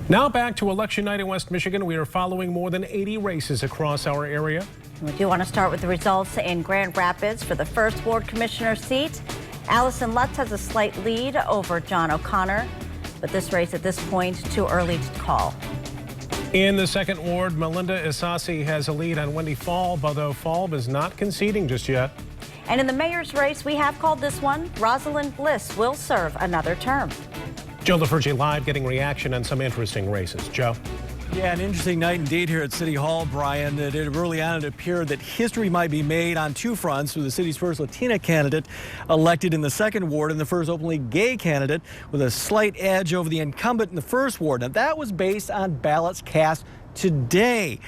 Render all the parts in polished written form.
Now back to election night in West Michigan. We are following more than 80 races across our area. We do want to start with the results in Grand Rapids for the first ward commissioner seat. Allison Lutz has a slight lead over John O'Connor, but this race at this point too early to call. In the second ward, Melinda Isasi has a lead on Wendy Falb, although Falb is not conceding just yet. And in the mayor's race, we have called this one. Rosalind Bliss will serve another term. Joe LaFurgey live getting reaction on some interesting races. Joe? Yeah, an interesting night indeed here at City Hall, Brian. Early on, it appeared that history might be made on two fronts, with the city's first Latina candidate elected in the second ward and the first openly gay candidate with a slight edge over the incumbent in the first ward. Now, that was based on ballots cast today.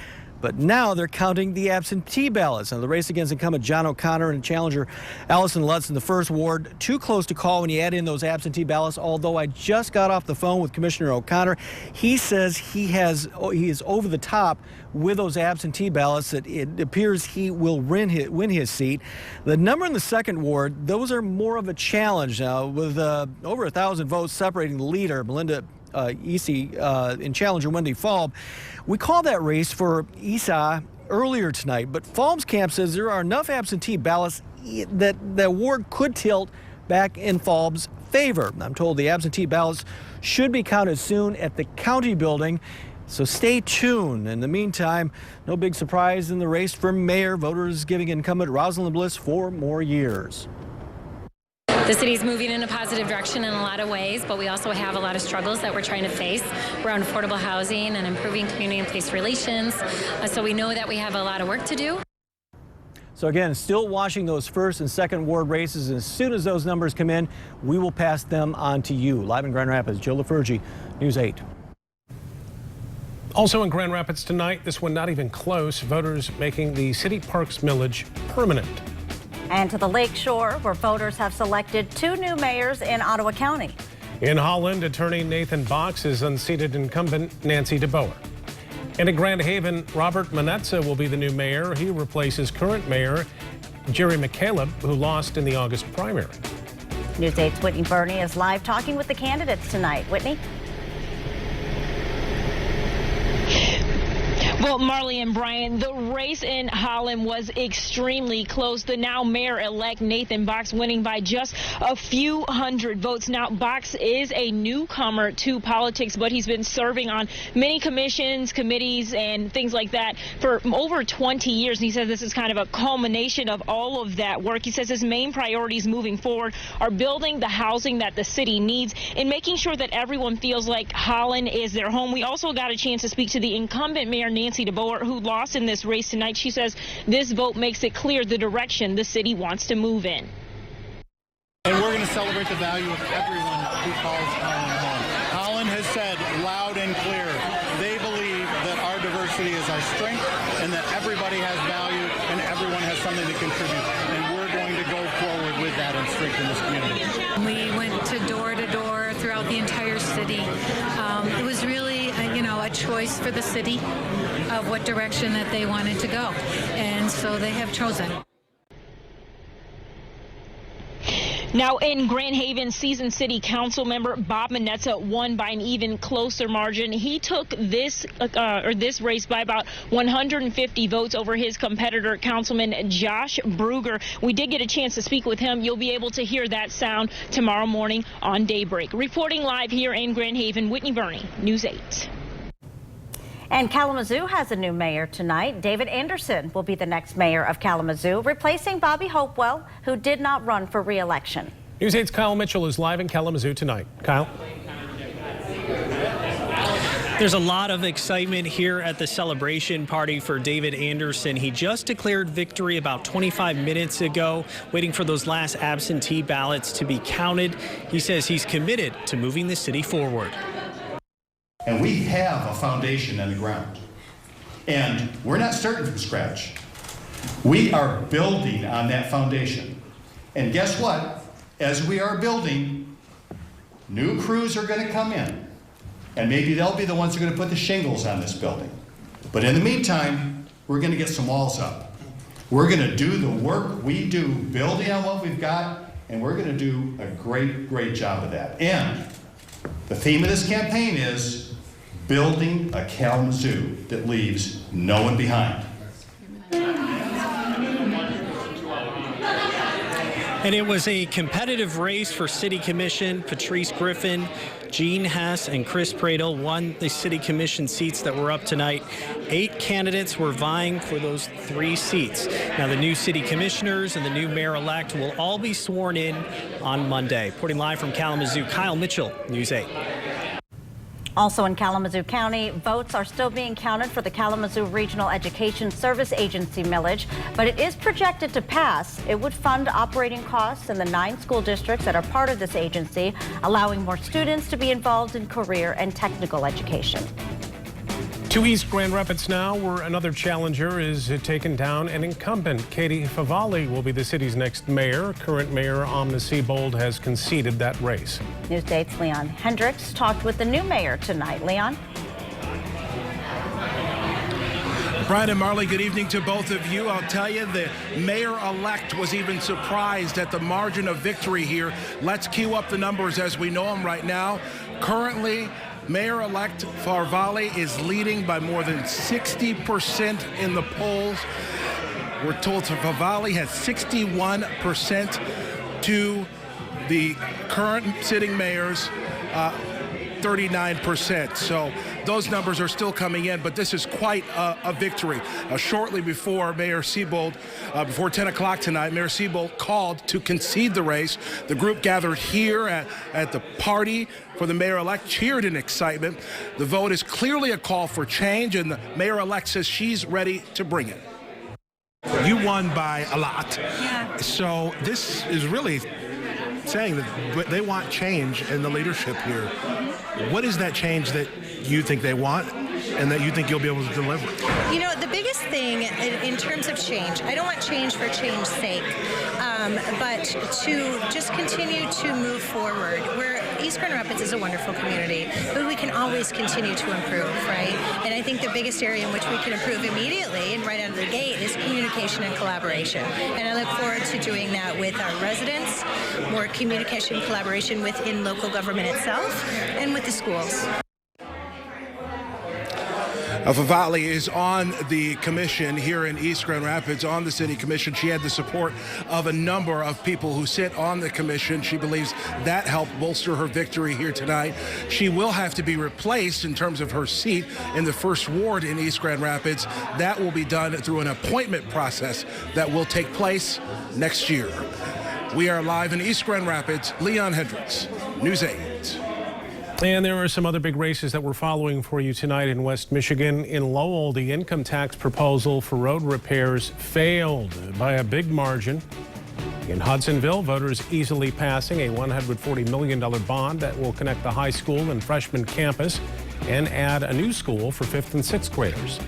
But now they're counting the absentee ballots. Now, the race against incumbent John O'Connor and challenger Allison Lutz in the first ward, too close to call when you add in those absentee ballots, although I just got off the phone with Commissioner O'Connor. He says he is over the top with those absentee ballots, that it appears he will win his seat. The number in the second ward, those are more of a challenge now, with over 1,000 votes separating the leader, Melinda Isasi, and challenger Wendy Falb. We called that race for Isa earlier tonight, but Falb's camp says there are enough absentee ballots that the ward could tilt back in Falb's favor. I'm told the absentee ballots should be counted soon at the county building, so stay tuned. In the meantime, no big surprise in the race for mayor. Voters giving incumbent Rosalind Bliss 4 more years. The city's moving in a positive direction in a lot of ways, but we also have a lot of struggles that we're trying to face around affordable housing and improving community and place relations. So we know that we have a lot of work to do. So again, still watching those first and second ward races. And as soon as those numbers come in, we will pass them on to you. Live in Grand Rapids, Joe LaFurgey, News 8. Also in Grand Rapids tonight, this one not even close, voters making the city parks millage permanent. And to the Lake Shore, where voters have selected 2 new mayors in Ottawa County. In Holland, attorney Nathan Box is unseated incumbent Nancy DeBoer. And in Grand Haven, Robert Manetza will be the new mayor. He replaces current mayor Jerry McCaleb, who lost in the August primary. News 8's Whitney Burney is live talking with the candidates tonight. Whitney? Well, Marley and Brian, the race in Holland was extremely close. The now mayor-elect Nathan Box winning by just a few hundred votes. Now, Box is a newcomer to politics, but he's been serving on many commissions, committees, and things like that for over 20 years. And he says this is kind of a culmination of all of that work. He says his main priorities moving forward are building the housing that the city needs and making sure that everyone feels like Holland is their home. We also got a chance to speak to the incumbent mayor, Nancy DeBoer, who lost in this race tonight. She says this vote makes it clear the direction the city wants to move in. And we're going to celebrate the value of everyone who calls Holland home. Holland has said loud and clear they believe that our diversity is our strength and that everybody has value and everyone has something to contribute. And we're going to go forward with that and strengthen this community. We went to door throughout the entire city. It was really, a choice for the city of what direction that they wanted to go. And so they have chosen. Now in Grand Haven, seasoned city council member Bob Manetza won by an even closer margin. He took this race by about 150 votes over his competitor, Councilman Josh Bruger. We did get a chance to speak with him. You'll be able to hear that sound tomorrow morning on Daybreak. Reporting live here in Grand Haven, Whitney Burney, News 8. And Kalamazoo has a new mayor tonight. David Anderson will be the next mayor of Kalamazoo, replacing Bobby Hopewell, who did not run for re-election. News 8's Kyle Mitchell is live in Kalamazoo tonight. Kyle? There's a lot of excitement here at the celebration party for David Anderson. He just declared victory about 25 minutes ago, waiting for those last absentee ballots to be counted. He says he's committed to moving the city forward. And we have a foundation in the ground. And we're not starting from scratch. We are building on that foundation. And guess what? As we are building, new crews are going to come in. And maybe they'll be the ones who are going to put the shingles on this building. But in the meantime, we're going to get some walls up. We're going to do the work we do, building on what we've got, and we're going to do a great, great job of that. And the theme of this campaign is building a Kalamazoo that leaves no one behind. And it was a competitive race for City Commission. Patrice Griffin, Gene Hess, and Chris Pradle won the City Commission seats that were up tonight. 8 candidates were vying for those 3 seats. Now, the new city commissioners and the new mayor-elect will all be sworn in on Monday. Reporting live from Kalamazoo, Kyle Mitchell, News 8. Also in Kalamazoo County, votes are still being counted for the Kalamazoo Regional Education Service Agency millage, but it is projected to pass. It would fund operating costs in the 9 school districts that are part of this agency, allowing more students to be involved in career and technical education. To East Grand Rapids now, where another challenger is taken down. An incumbent, Katie Favale, will be the city's next mayor. Current mayor Amna Siebold has conceded that race. News 8's Leon Hendricks talked with the new mayor tonight. Leon? Brian and Marley, good evening to both of you. I'll tell you, the mayor-elect was even surprised at the margin of victory here. Let's cue up the numbers as we know them right now. Currently, Mayor-elect Favale is leading by more than 60% in the polls. We're told Favale has 61% to the current sitting mayor's 39%. So those numbers are still coming in, but this is quite a victory. Shortly before Mayor Siebold, before 10 o'clock tonight, Mayor Siebold called to concede the race. The group gathered here at the party for the mayor-elect, cheered in excitement. The vote is clearly a call for change, and the mayor-elect says she's ready to bring it. You won by a lot. Yeah. So this is really saying that they want change in the leadership here. What is that change that you think they want and that you think you'll be able to deliver? You know, the biggest thing in terms of change, I don't want change for change's sake, but to just continue to move forward. East Grand Rapids is a wonderful community, but we can always continue to improve, right? And I think the biggest area in which we can improve immediately and right out of the gate is communication and collaboration. And I look forward to doing that with our residents, more communication and collaboration within local government itself, and with the schools. Favale is on the commission here in East Grand Rapids, on the city commission. She had the support of a number of people who sit on the commission. She believes that helped bolster her victory here tonight. She will have to be replaced in terms of her seat in the first ward in East Grand Rapids. That will be done through an appointment process that will take place next year. We are live in East Grand Rapids. Leon Hendricks, News 8. And there are some other big races that we're following for you tonight in West Michigan. In Lowell, the income tax proposal for road repairs failed by a big margin. In Hudsonville, voters easily passing a $140 million bond that will connect the high school and freshman campus and add a new school for 5th and 6th graders.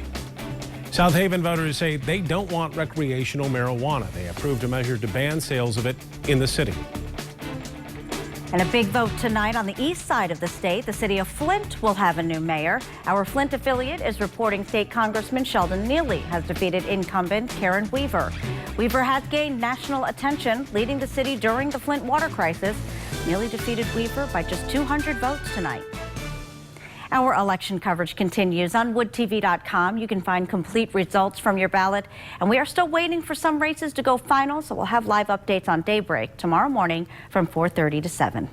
South Haven voters say they don't want recreational marijuana. They approved a measure to ban sales of it in the city. And a big vote tonight on the east side of the state. The city of Flint will have a new mayor. Our Flint affiliate is reporting State Congressman Sheldon Neely has defeated incumbent Karen Weaver. Weaver has gained national attention, leading the city during the Flint water crisis. Neely defeated Weaver by just 200 votes tonight. Our election coverage continues on woodtv.com. You can find complete results from your ballot. And we are still waiting for some races to go final, so we'll have live updates on Daybreak tomorrow morning from 4:30 to 7.